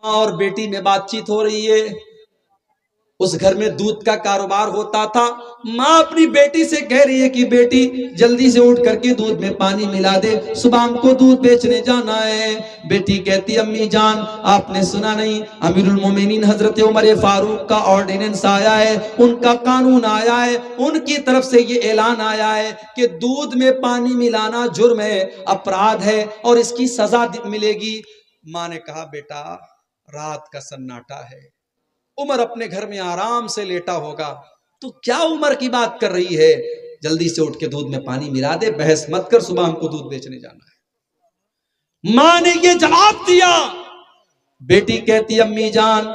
اور بیٹی میں بات چیت ہو رہی ہے. اس گھر میں دودھ کا کاروبار ہوتا تھا. ماں اپنی بیٹی سے کہہ رہی ہے کہ بیٹی جلدی سے اٹھ کر کے دودھ میں پانی ملا دے, صبح ہم کو دودھ بیچنے جانا ہے. بیٹی کہتی امی جان آپ نے سنا نہیں, امیر المومنین حضرت عمر فاروق کا آرڈیننس آیا ہے, ان کا قانون آیا ہے, ان کی طرف سے یہ اعلان آیا ہے کہ دودھ میں پانی ملانا جرم ہے, اپرادھ ہے اور اس کی سزا ملے گی. ماں نے کہا بیٹا رات کا سناٹا ہے, عمر اپنے گھر میں آرام سے لیٹا ہوگا, تو کیا عمر کی بات کر رہی ہے, جلدی سے اٹھ کے دودھ میں پانی ملا دے, بحث مت کر, صبح ہم کو دودھ بیچنے جانا ہے. ماں نے یہ جواب دیا. بیٹی کہتی امی جان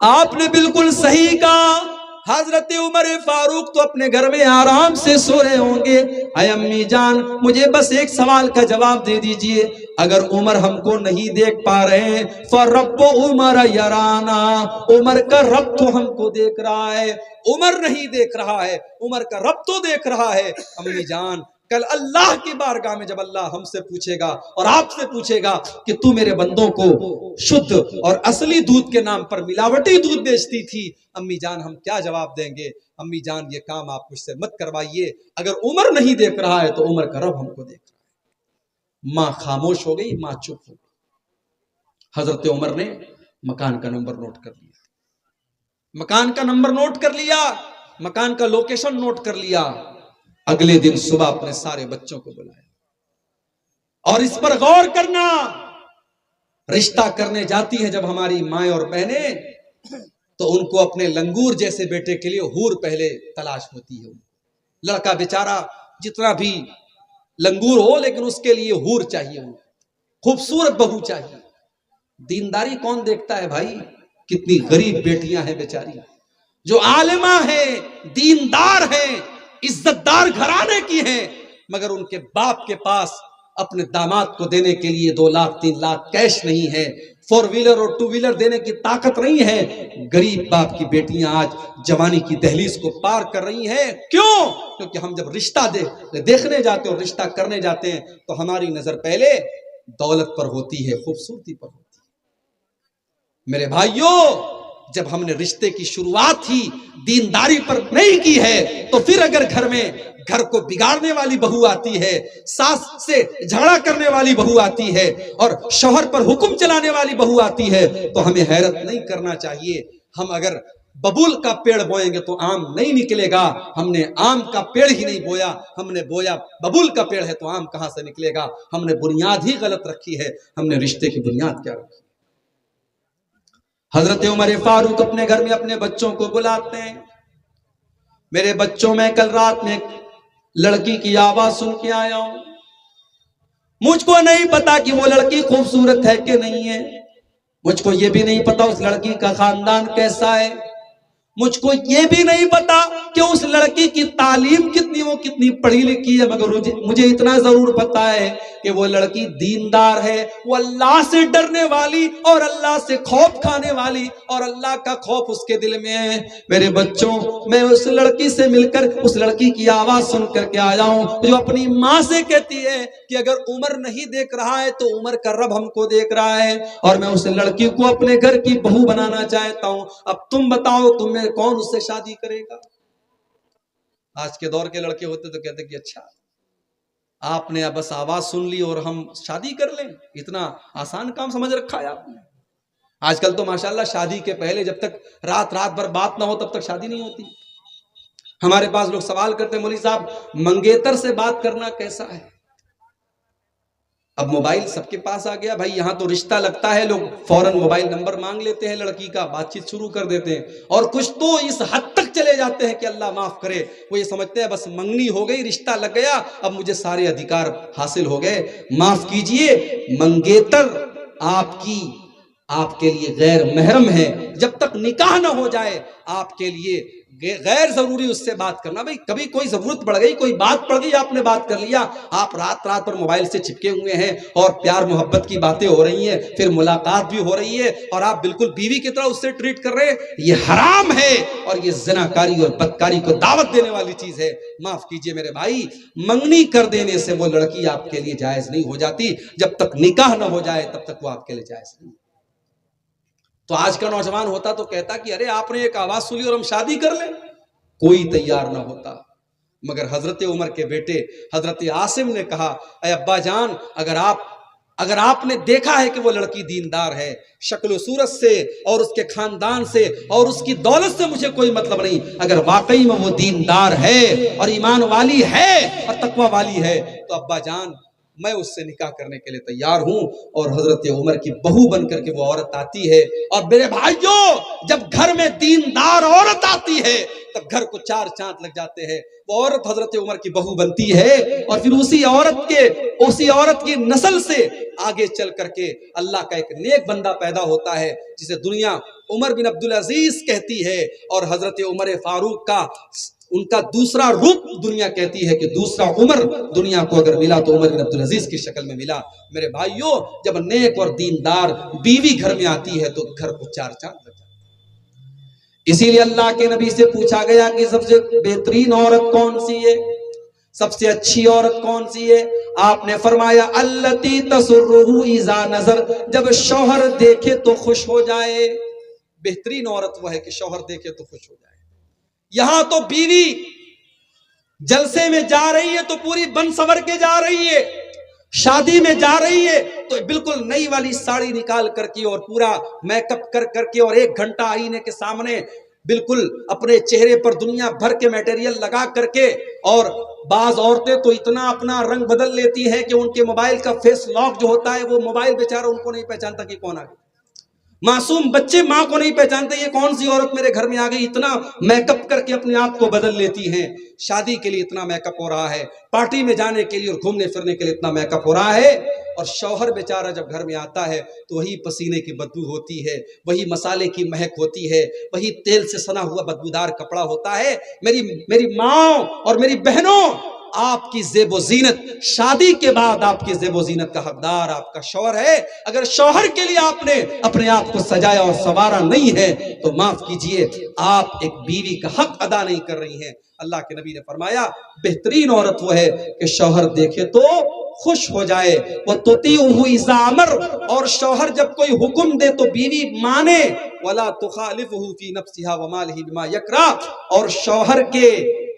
آپ نے بالکل صحیح کہا, حضرت عمر فاروق تو اپنے گھر میں آرام سے سو رہے ہوں گے. اے امی جان مجھے بس ایک سوال کا جواب دے دیجئے, اگر عمر ہم کو نہیں دیکھ پا رہے ہیں فَرَبُّ عُمَرَ يَرَانَا, عمر کا رب تو ہم کو دیکھ رہا ہے, عمر نہیں دیکھ رہا ہے, عمر کا رب تو دیکھ رہا ہے. امی جان کل اللہ کی بارگاہ میں جب اللہ ہم سے پوچھے گا اور آپ سے پوچھے گا کہ تو میرے بندوں کو شدھ اور اصلی دودھ کے نام پر ملاوٹی دودھ بیچتی تھی, امی جان ہم کیا جواب دیں گے؟ امی جان یہ کام آپ مجھ سے مت کروائیے, اگر عمر نہیں دیکھ رہا ہے تو عمر کا رب ہم کو دیکھ رہا ہے. ماں خاموش ہو گئی, ماں چپ ہو گئی. حضرت عمر نے مکان کا نمبر نوٹ کر لیا, مکان کا نمبر نوٹ کر لیا, مکان کا لوکیشن نوٹ کر لیا. اگلے دن صبح اپنے سارے بچوں کو بلایا, اور اس پر غور کرنا, رشتہ کرنے جاتی ہے جب ہماری مائیں اور بہنیں تو ان کو اپنے لنگور جیسے بیٹے کے لیے حور پہلے تلاش ہوتی ہے. لڑکا بیچارہ جتنا بھی لنگور ہو لیکن اس کے لیے حور چاہیے, خوبصورت بہو چاہیے. دینداری کون دیکھتا ہے بھائی؟ کتنی غریب بیٹیاں ہیں بیچاری جو عالمہ ہیں, دیندار ہیں, عزت دار گھرانے کی ہیں, مگر ان کے باپ کے پاس اپنے داماد کو دینے کے لیے 2 لاکھ 3 لاکھ کیش نہیں ہے, 4 ویلر اور 2 ویلر دینے کی طاقت نہیں ہے. غریب باپ کی بیٹیاں آج جوانی کی دہلیز کو پار کر رہی ہیں. کیوں؟ کیونکہ ہم جب رشتہ دیکھنے جاتے ہیں اور رشتہ کرنے جاتے ہیں تو ہماری نظر پہلے دولت پر ہوتی ہے, خوبصورتی پر ہوتی ہے. میرے بھائیوں جب ہم نے رشتے کی شروعات ہی دینداری پر نہیں کی ہے تو پھر اگر گھر کو بگاڑنے والی بہو آتی ہے, ساس سے جھگڑا کرنے والی بہو آتی ہے اور شوہر پر حکم چلانے والی بہو آتی ہے تو ہمیں حیرت نہیں کرنا چاہیے. ہم اگر ببول کا پیڑ بوئیں گے تو آم نہیں نکلے گا, ہم نے آم کا پیڑ ہی نہیں بویا, ہم نے بویا ببول کا پیڑ ہے تو آم کہاں سے نکلے گا. ہم نے بنیاد ہی غلط رکھی ہے, ہم نے رشتے کی بنیاد کیا رکھی. حضرت عمر فاروق اپنے گھر میں اپنے بچوں کو بلاتے ہیں. میرے بچوں میں کل رات میں لڑکی کی آواز سن کے آیا ہوں, مجھ کو نہیں پتا کہ وہ لڑکی خوبصورت ہے کہ نہیں ہے, مجھ کو یہ بھی نہیں پتا اس لڑکی کا خاندان کیسا ہے, مجھ کو یہ بھی نہیں پتا کہ اس لڑکی کی تعلیم کتنی, وہ کتنی پڑھی لکھی ہے, مگر مجھے اتنا ضرور پتا ہے کہ وہ لڑکی دیندار ہے, وہ اللہ سے ڈرنے والی اور اللہ سے خوف کھانے والی, اور اللہ کا خوف اس کے دل میں ہے. میرے بچوں میں اس لڑکی سے مل کر اس لڑکی کی آواز سن کر کے آیا ہوں جو اپنی ماں سے کہتی ہے کہ اگر عمر نہیں دیکھ رہا ہے تو عمر کا رب ہم کو دیکھ رہا ہے, اور میں اس لڑکی کو اپنے گھر کی بہو بنانا چاہتا ہوں. اب تم بتاؤ تمہیں کون اس سے شادی کرے گا؟ آج کے دور کے لڑکے ہوتے تو کہتے کہ اچھا آپ نے بس آواز سن لی اور ہم شادی کر لیں, اتنا آسان کام سمجھ رکھا ہے آپ نے. آج کل تو ماشاءاللہ شادی کے پہلے جب تک رات بھر بات نہ ہو تب تک شادی نہیں ہوتی. ہمارے پاس لوگ سوال کرتے ہیں مولوی صاحب منگیتر سے بات کرنا کیسا ہے؟ اب موبائل سب کے پاس آ گیا بھائی, یہاں تو رشتہ لگتا ہے لوگ فوراً موبائل نمبر مانگ لیتے ہیں لڑکی کا, بات چیت شروع کر دیتے ہیں, اور کچھ تو اس حد تک چلے جاتے ہیں کہ اللہ معاف کرے, وہ یہ سمجھتے ہیں بس منگنی ہو گئی, رشتہ لگ گیا, اب مجھے سارے ادھیکار حاصل ہو گئے. معاف کیجئے, منگیتر آپ کے لیے غیر محرم ہے. جب تک نکاح نہ ہو جائے آپ کے لیے غیر ضروری اس سے بات کرنا. بھئی کبھی کوئی ضرورت پڑ گئی, کوئی بات پڑ گئی, آپ نے بات کر لیا, آپ رات پر موبائل سے چپکے ہوئے ہیں اور پیار محبت کی باتیں ہو رہی ہیں, پھر ملاقات بھی ہو رہی ہے اور آپ بالکل بیوی کی طرح اس سے ٹریٹ کر رہے ہیں, یہ حرام ہے اور یہ زناکاری اور بدکاری کو دعوت دینے والی چیز ہے. معاف کیجئے میرے بھائی, منگنی کر دینے سے وہ لڑکی آپ کے لیے جائز نہیں ہو جاتی. جب تک نکاح نہ ہو جائے تب تک وہ آپ کے لیے جائز نہیں. تو آج کا نوجوان ہوتا تو کہتا کہ ارے آپ نے ایک آواز سنی اور ہم شادی کر لیں، کوئی تیار نہ ہوتا۔ مگر حضرت عمر کے بیٹے حضرت عاصم نے کہا اے ابا جان، اگر آپ نے دیکھا ہے کہ وہ لڑکی دیندار ہے، شکل و صورت سے اور اس کے خاندان سے اور اس کی دولت سے مجھے کوئی مطلب نہیں، اگر واقعی میں وہ دیندار ہے اور ایمان والی ہے اور تقوی والی ہے تو ابا جان میں اس سے نکاح کرنے کے لیے تیار ہوں۔ اور حضرت عمر کی بہو بن کر کے وہ عورت آتی ہے، اور میرے بھائیوں جب گھر میں دیندار عورت آتی ہے تب گھر کو چار چاند لگ جاتے ہیں۔ وہ عورت حضرت عمر کی بہو بنتی ہے، اور پھر اسی عورت کی نسل سے آگے چل کر کے اللہ کا ایک نیک بندہ پیدا ہوتا ہے جسے دنیا عمر بن عبدالعزیز کہتی ہے، اور حضرت عمر فاروق کا ان کا دوسرا روپ دنیا کہتی ہے کہ دوسرا عمر دنیا کو اگر ملا تو عمر بن عبدالعزیز کی شکل میں ملا۔ میرے بھائیوں جب نیک اور دیندار بیوی گھر میں آتی ہے تو گھر کو چار چاند لگ جاتا ہے۔ اسی لیے اللہ کے نبی سے پوچھا گیا کہ سب سے بہترین عورت کون سی ہے، سب سے اچھی عورت کون سی ہے؟ آپ نے فرمایا التی تسرہ اذا نظر، جب شوہر دیکھے تو خوش ہو جائے۔ بہترین عورت وہ ہے کہ شوہر دیکھے تو خوش ہو جائے۔ یہاں تو بیوی جلسے میں جا رہی ہے تو پوری بن سور کے جا رہی ہے، شادی میں جا رہی ہے تو بالکل نئی والی ساڑی نکال کر کے اور پورا میک اپ کر کے اور 1 گھنٹہ آئینے کے سامنے بالکل اپنے چہرے پر دنیا بھر کے میٹیریل لگا کر کے، اور بعض عورتیں تو اتنا اپنا رنگ بدل لیتی ہیں کہ ان کے موبائل کا فیس لاک جو ہوتا ہے وہ موبائل بیچارہ ان کو نہیں پہچانتا کہ کون آ گئی۔ معصوم بچے ماں کو نہیں پہچانتے یہ کون سی عورت میرے گھر میں آ گئی، اتنا میک اپ کر کے اپنے آپ کو بدل لیتی ہیں۔ شادی کے لیے اتنا میک اپ ہو رہا ہے، پارٹی میں جانے کے لیے اور گھومنے پھرنے کے لیے اتنا میک اپ ہو رہا ہے، اور شوہر بیچارہ جب گھر میں آتا ہے تو وہی پسینے کی بدبو ہوتی ہے، وہی مسالے کی مہک ہوتی ہے، وہی تیل سے سنا ہوا بدبودار کپڑا ہوتا ہے۔ میری ماں اور میری بہنوں، آپ کی زیب و زینت شادی کے بعد آپ کی زیب و زینت کا حقدار آپ کا شوہر ہے۔ اگر شوہر کے لیے آپ نے اپنے آپ کو سجایا اور سنوارا نہیں ہے تو معاف کیجئے، آپ ایک بیوی کا حق ادا نہیں کر رہی ہیں۔ اللہ کے نبی نے فرمایا بہترین عورت وہ ہے کہ شوہر دیکھے تو خوش ہو جائے، وَتُطِيعُهُ إِذَا أَمَرَ، اور شوہر جب کوئی حکم دے تو بیوی مانے، وَلَا تُخَالِفُهُ فِي نَفْسِهَا وَمَالِهِ بِمَا يَكْرَهُ، اور شوہر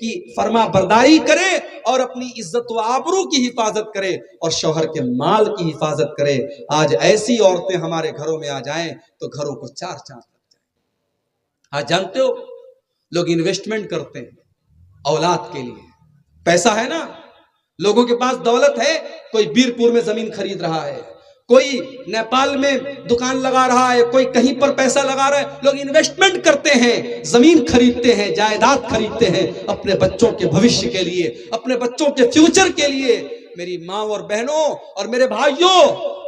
کی فرما برداری کرے اور اپنی عزت و آبرو کی حفاظت کرے اور شوہر کے مال کی حفاظت کرے۔ آج ایسی عورتیں ہمارے گھروں میں آ جائیں تو گھروں کو چار چاند لگ جائیں۔ آج جانتے ہو لوگ انویسٹمنٹ کرتے ہیں اولاد کے لیے، پیسہ ہے نا، لوگوں کے پاس دولت ہے، کوئی بیرپور میں زمین خرید رہا ہے، کوئی نیپال میں دکان لگا رہا ہے، کوئی کہیں پر پیسہ لگا رہا ہے۔ لوگ انویسٹمنٹ کرتے ہیں، زمین خریدتے ہیں، جائیداد خریدتے ہیں اپنے بچوں کے بھوشیہ کے لیے، اپنے بچوں کے فیوچر کے لیے۔ میری ماں اور بہنوں اور میرے بھائیوں،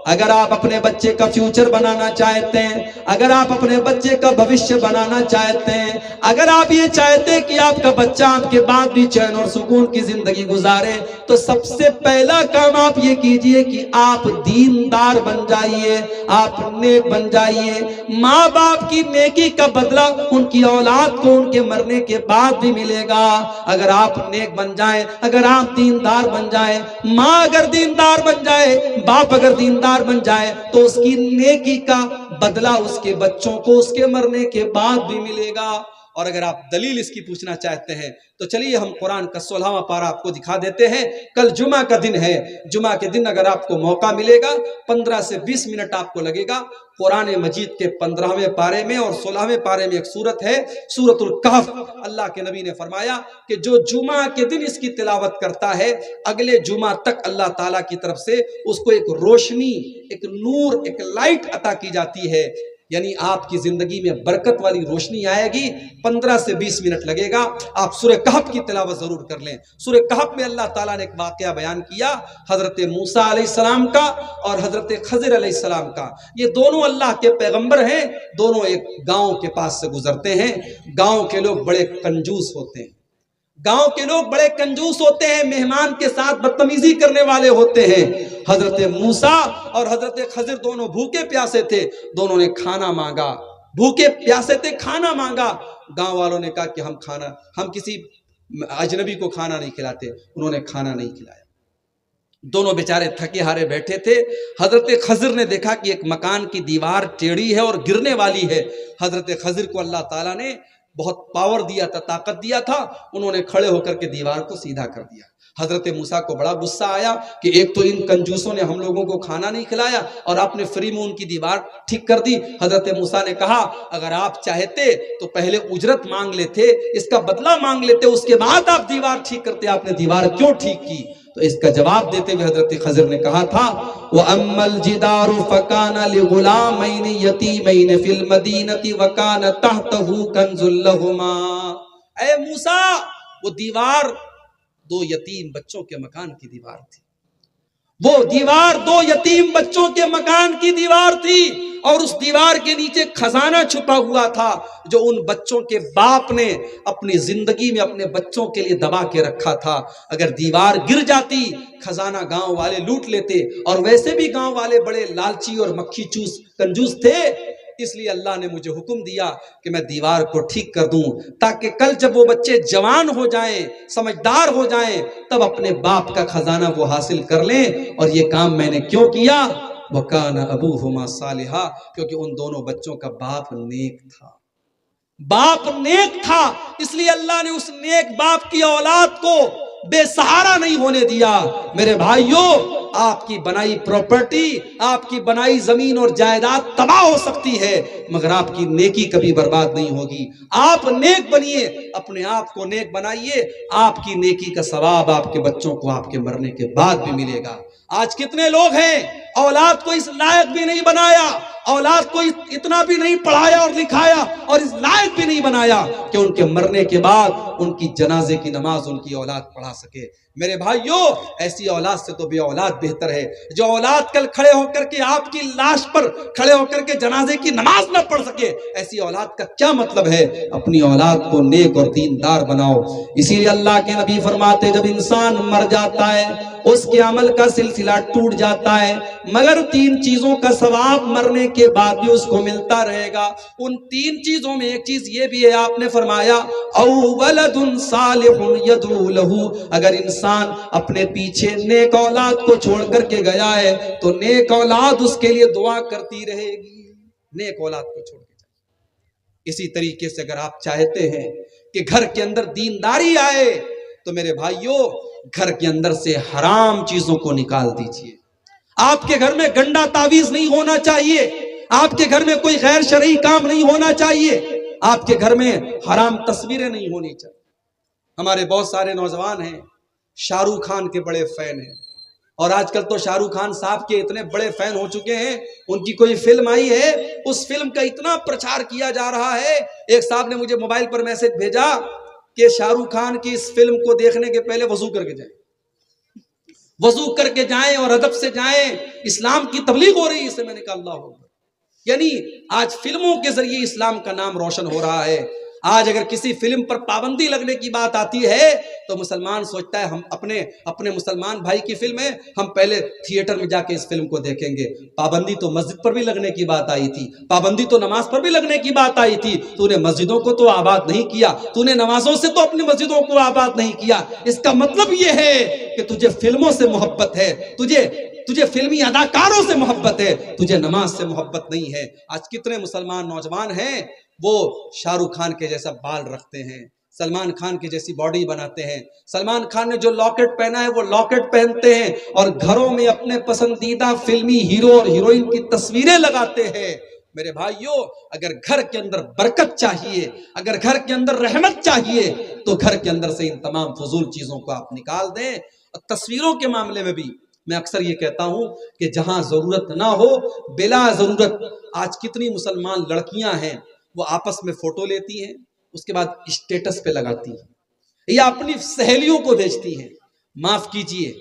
اگر آپ اپنے بچے کا فیوچر بنانا چاہتے ہیں، اگر آپ اپنے بچے کا بھوشیہ بنانا چاہتے ہیں، اگر آپ یہ چاہتے ہیں کہ آپ کا بچہ آپ کے بعد بھی چین اور سکون کی زندگی گزارے، تو سب سے پہلا کام آپ یہ کیجئے کہ آپ دیندار بن جائیے، آپ نیک بن جائیے۔ ماں باپ کی نیکی کا بدلہ ان کی اولاد کو ان کے مرنے کے بعد بھی ملے گا۔ اگر آپ نیک بن جائیں، اگر آپ دیندار بن جائیں، ماں اگر دیندار بن جائے، باپ اگر دیندار بن جائے تو اس کی نیکی کا بدلہ اس کے بچوں کو اس کے مرنے کے بعد بھی ملے گا۔ اور اگر آپ دلیل اس کی پوچھنا چاہتے ہیں تو چلیے ہم قرآن کا 16واں پارہ آپ کو دکھا دیتے ہیں۔ کل جمعہ کا دن ہے، جمعہ کے دن اگر آپ کو موقع ملے گا 15 سے 20 منٹ آپ کو لگے گا، قرآن مجید کے 15ویں پارے میں اور 16ویں پارے میں ایک سورت ہے، سورۃ الکہف۔ اللہ کے نبی نے فرمایا کہ جو جمعہ کے دن اس کی تلاوت کرتا ہے اگلے جمعہ تک اللہ تعالیٰ کی طرف سے اس کو ایک روشنی، ایک نور، ایک لائٹ عطا کی جاتی ہے، یعنی آپ کی زندگی میں برکت والی روشنی آئے گی۔ 15 سے 20 منٹ لگے گا، آپ سورہ کہف کی تلاوت ضرور کر لیں۔ سورہ کہف میں اللہ تعالیٰ نے ایک واقعہ بیان کیا حضرت موسیٰ علیہ السلام کا اور حضرت خضر علیہ السلام کا۔ یہ دونوں اللہ کے پیغمبر ہیں، دونوں ایک گاؤں کے پاس سے گزرتے ہیں۔ گاؤں کے لوگ بڑے کنجوس ہوتے ہیں، گاؤں کے لوگ بڑے کنجوس ہوتے ہیں، مہمان کے ساتھ بدتمیزی کرنے والے ہوتے ہیں۔ حضرت موسیٰ اور حضرت خضر دونوں بھوکے پیاسے تھے، دونوں نے کھانا مانگا، بھوکے پیاسے تھے، کھانا مانگا۔ گاؤں والوں نے کہا کہ ہم کسی اجنبی کو کھانا نہیں کھلاتے، انہوں نے کھانا نہیں کھلایا۔ دونوں بیچارے تھکے ہارے بیٹھے تھے. حضرت خضر نے دیکھا کہ ایک مکان کی دیوار ٹیڑھی ہے اور گرنے والی ہے. حضرت خضر کو اللہ تعالیٰ نے بہت پاور دیا تھا، طاقت دیا تھا. انہوں نے کھڑے ہو کر کے دیوار کو سیدھا کر دیا. حضرت موسیٰ کو بڑا غصہ آیا کہ ایک تو ان کنجوسوں نے ہم لوگوں کو کھانا نہیں کھلایا اور آپ نے فری میں ان کی دیوار ٹھیک کر دی. حضرت موسیٰ نے کہا اگر آپ چاہتے تو پہلے اجرت مانگ لیتے، اس کا بدلہ مانگ لیتے، اس کے بعد آپ دیوار ٹھیک کرتے. آپ نے دیوار کیوں ٹھیک کی؟ تو اس کا جواب دیتے ہوئے حضرت خضر نے کہا تھا وَأَمَّا الْجِدَارُ فَكَانَ لِغُلَامَيْنِ يَتِيمَيْنِ فِي الْمَدِينَةِ وَكَانَ تَحْتَهُ كَنْزٌ لَهُمَا. اے موسیٰ، وہ دیوار دو یتیم بچوں کے مکان کی دیوار تھی. وہ دیوار دو یتیم بچوں کے مکان کی دیوار تھی اور اس دیوار کے نیچے خزانہ چھپا ہوا تھا جو ان بچوں کے باپ نے اپنی زندگی میں اپنے بچوں کے لیے دبا کے رکھا تھا. اگر دیوار گر جاتی خزانہ گاؤں والے لوٹ لیتے، اور ویسے بھی گاؤں والے بڑے لالچی اور مکھی چوس کنجوس تھے. اس لیے اللہ نے مجھے حکم دیا کہ میں دیوار کو ٹھیک کر دوں تاکہ کل جب وہ بچے جوان ہو جائیں، سمجھدار ہو جائیں، تب اپنے باپ کا خزانہ وہ حاصل کر لیں. اور یہ کام میں نے کیوں کیا؟ وَكَانَ أَبُوهُمَا صَالِحًا، کیونکہ ان دونوں بچوں کا باپ نیک تھا. باپ نیک تھا، اس لیے اللہ نے اس نیک باپ کی اولاد کو بے سہارا نہیں ہونے دیا. میرے بھائیوں، آپ کی بنائی پراپرٹی، آپ کی بنائی زمین اور جائیداد تباہ ہو سکتی ہے مگر آپ کی نیکی کبھی برباد نہیں ہوگی. آپ نیک بنیے، اپنے آپ کو نیک بنائیے، آپ کی نیکی کا ثواب آپ کے بچوں کو آپ کے مرنے کے بعد بھی ملے گا. آج کتنے لوگ ہیں اولاد کو اس لائق بھی نہیں بنایا، اولاد کو اتنا بھی نہیں پڑھایا اور لکھایا اور اس لائق بھی نہیں بنایا کہ ان کے مرنے کے بعد ان کی جنازے کی نماز ان کی اولاد پڑھا سکے. میرے بھائیوں، ایسی اولاد سے تو بے اولاد بہتر ہے. جو اولاد کل کھڑے ہو کر کے آپ کی لاش پر کھڑے ہو کر کے جنازے کی نماز نہ پڑھ سکے، ایسی اولاد کا کیا مطلب ہے؟ اپنی اولاد کو نیک اور دیندار بناؤ. اسی لیے اللہ کے نبی فرماتے جب انسان مر جاتا ہے اس کے عمل کا سلسلہ ٹوٹ جاتا ہے مگر 3 چیزوں کا ثواب مرنے کے بعد بھی اس کو ملتا رہے گا. ان 3 چیزوں میں ایک چیز یہ بھی ہے، آپ نے فرمایا او ولد صالح يدعو له. اگر انسان اپنے پیچھے نیک اولاد کو چھوڑ کر کے گیا ہے تو نیک اولاد اس کے لیے دعا کرتی رہے گی. نیک اولاد کو چھوڑ کے جائے. اسی طریقے سے اگر آپ چاہتے ہیں کہ گھر کے اندر دینداری آئے تو میرے بھائیوں گھر کے اندر سے حرام چیزوں کو نکال دیجئے. آپ کے گھر میں گندا تعویذ نہیں ہونا چاہیے، آپ کے گھر میں کوئی غیر شرعی کام نہیں ہونا چاہیے، آپ کے گھر میں حرام تصویریں نہیں ہونی چاہیے. ہمارے بہت سارے نوجوان ہیں شاہ رخ خان کے بڑے فین ہیں، اور آج کل تو شاہ رخ خان صاحب کے اتنے بڑے فین ہو چکے ہیں، ان کی کوئی فلم آئی ہے اس فلم کا اتنا پرچار کیا جا رہا ہے. ایک صاحب نے مجھے موبائل پر میسج بھیجا کہ شاہ رخ خان کی اس فلم کو دیکھنے کے پہلے وضو کر کے جائیں، وضو کر کے جائیں اور ادب سے جائیں، اسلام کی تبلیغ ہو رہی ہے. اسے میں نے کہا اللہ اکبر. یعنی آج فلموں کے ذریعے اسلام کا نام روشن ہو رہا ہے. آج اگر کسی فلم پر پابندی لگنے کی بات آتی ہے تو مسلمان سوچتا ہے ہم اپنے مسلمان بھائی کی فلم ہے، ہم پہلے تھیٹر میں جا کے اس فلم کو دیکھیں گے. پابندی تو مسجد پر بھی لگنے کی بات آئی تھی، پابندی تو نماز پر بھی لگنے کی بات آئی تھی. تو نے مسجدوں کو تو آباد نہیں کیا، تو نے نمازوں سے تو اپنی مسجدوں کو آباد نہیں کیا. اس کا مطلب یہ ہے کہ تجھے فلموں سے محبت ہے، تجھے فلمی اداکاروں سے محبت ہے، تجھے نماز سے محبت نہیں ہے. آج کتنے مسلمان نوجوان ہیں وہ شاہ رخ خان کے جیسا بال رکھتے ہیں، سلمان خان کی جیسی باڈی بناتے ہیں، سلمان خان نے جو لاکٹ پہنا ہے وہ لاکٹ پہنتے ہیں اور گھروں میں اپنے پسندیدہ فلمی ہیرو اور ہیروئن کی تصویریں لگاتے ہیں. میرے بھائیوں، اگر گھر کے اندر برکت چاہیے، اگر گھر کے اندر رحمت چاہیے تو گھر کے اندر سے ان تمام فضول چیزوں کو آپ نکال دیں. تصویروں کے معاملے میں بھی میں اکثر یہ کہتا ہوں کہ جہاں ضرورت نہ ہو بلا ضرورت، آج کتنی مسلمان لڑکیاں ہیں وہ آپس میں فوٹو لیتی ہیں، اس کے بعد اسٹیٹس پہ لگاتی ہیں یا اپنی سہیلیوں کو بھیجتی ہیں. معاف کیجئے،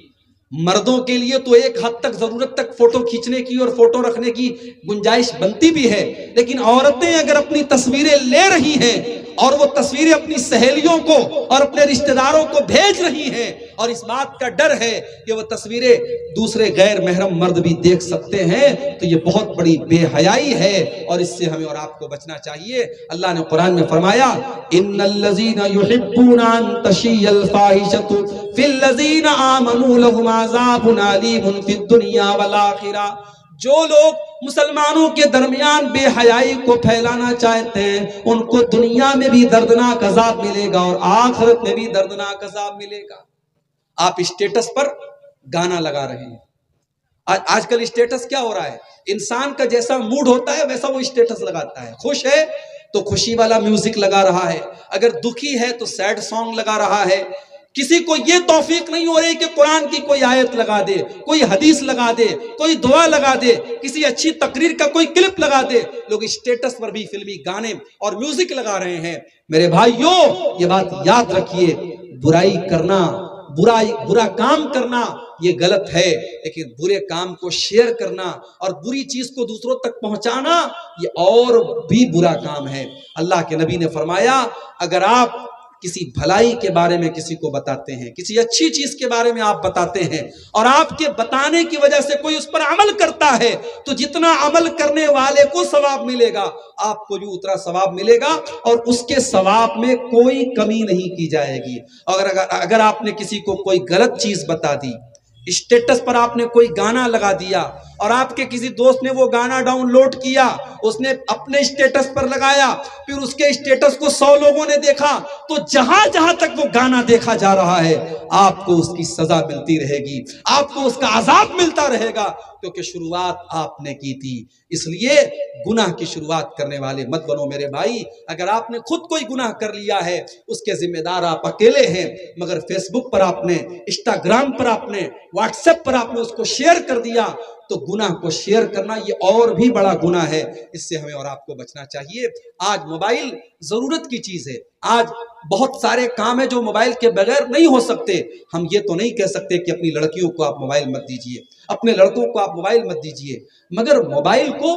مردوں کے لیے تو ایک حد تک ضرورت تک فوٹو کھینچنے کی اور فوٹو رکھنے کی گنجائش بنتی بھی ہے، لیکن عورتیں اگر اپنی تصویریں لے رہی ہیں اور وہ تصویریں اپنی سہیلیوں کو اور اپنے رشتہ داروں کو بھیج رہی ہیں، اور اس بات کا ڈر ہے کہ وہ تصویریں دوسرے غیر محرم مرد بھی دیکھ سکتے ہیں، تو یہ بہت بڑی بے حیائی ہے، اور اس سے ہمیں اور آپ کو بچنا چاہیے۔ اللہ نے قرآن میں فرمایا ان الذین یحبون ان تشیع الفاحشۃ فی الذین آمنوا لهم عذاب علیم فی الدنیا والآخرہ۔ جو لوگ مسلمانوں کے درمیان بے حیائی کو پھیلانا چاہتے ہیں، ان کو دنیا میں بھی دردناک عذاب ملے گا اور آخرت میں بھی دردناک عذاب ملے گا۔ آپ اسٹیٹس پر گانا لگا رہے ہیں۔ آج کل اسٹیٹس کیا ہو رہا ہے؟ انسان کا جیسا موڈ ہوتا ہے ویسا وہ اسٹیٹس لگاتا ہے۔ خوش ہے تو خوشی والا میوزک لگا رہا ہے، اگر دکھی ہے تو سیڈ سانگ لگا رہا ہے۔ کسی کو یہ توفیق نہیں ہو رہی کہ قرآن کی کوئی آیت لگا دے، کوئی حدیث لگا دے، کوئی دعا لگا دے، کسی اچھی تقریر کا کوئی کلپ لگا دے۔ لوگ اسٹیٹس پر بھی فلمی گانے اور میوزک لگا رہے ہیں۔ میرے بھائیوں، یہ بات یاد رکھیے، برائی کرنا، برا کام کرنا یہ غلط ہے، لیکن برے کام کو شیئر کرنا اور بری چیز کو دوسروں تک پہنچانا یہ اور بھی برا کام ہے۔ اللہ کے نبی نے فرمایا اگر آپ کسی بھلائی کے بارے میں کسی کو بتاتے ہیں، کسی اچھی چیز کے بارے میں آپ بتاتے ہیں، اور آپ کے بتانے کی وجہ سے کوئی اس پر عمل کرتا ہے، تو جتنا عمل کرنے والے کو ثواب ملے گا آپ کو بھی اتنا ثواب ملے گا، اور اس کے ثواب میں کوئی کمی نہیں کی جائے گی۔ اگر آپ نے کسی کو کوئی غلط چیز بتا دی، اسٹیٹس پر آپ نے کوئی گانا لگا دیا اور آپ کے کسی دوست نے وہ گانا ڈاؤن لوڈ کیا، اس نے اپنے اسٹیٹس پر لگایا، پھر اس کے اسٹیٹس کو 100 لوگوں نے دیکھا، تو جہاں جہاں تک وہ گانا دیکھا جا رہا ہے آپ کو اس کی سزا ملتی رہے گی، آپ کو اس کا عذاب ملتا رہے گا، کیونکہ شروعات آپ نے کی تھی۔ اس لیے گناہ کی شروعات کرنے والے مت بنو میرے بھائی۔ اگر آپ نے خود کوئی گناہ کر لیا ہے اس کے ذمہ دار آپ اکیلے ہیں، مگر فیس بک پر آپ نے، انسٹاگرام پر آپ نے، واٹس ایپ پر آپ نے اس کو شیئر کر دیا، تو گناہ کو شیئر کرنا یہ اور بھی بڑا گناہ ہے۔ اس سے ہمیں اور آپ کو بچنا چاہیے۔ آج موبائل ضرورت کی چیز ہے، آج بہت سارے کام ہیں جو موبائل کے بغیر نہیں ہو سکتے۔ ہم یہ تو نہیں کہہ سکتے کہ اپنی لڑکیوں کو آپ موبائل مت دیجیے، اپنے لڑکوں کو آپ موبائل مت دیجیے، مگر موبائل کو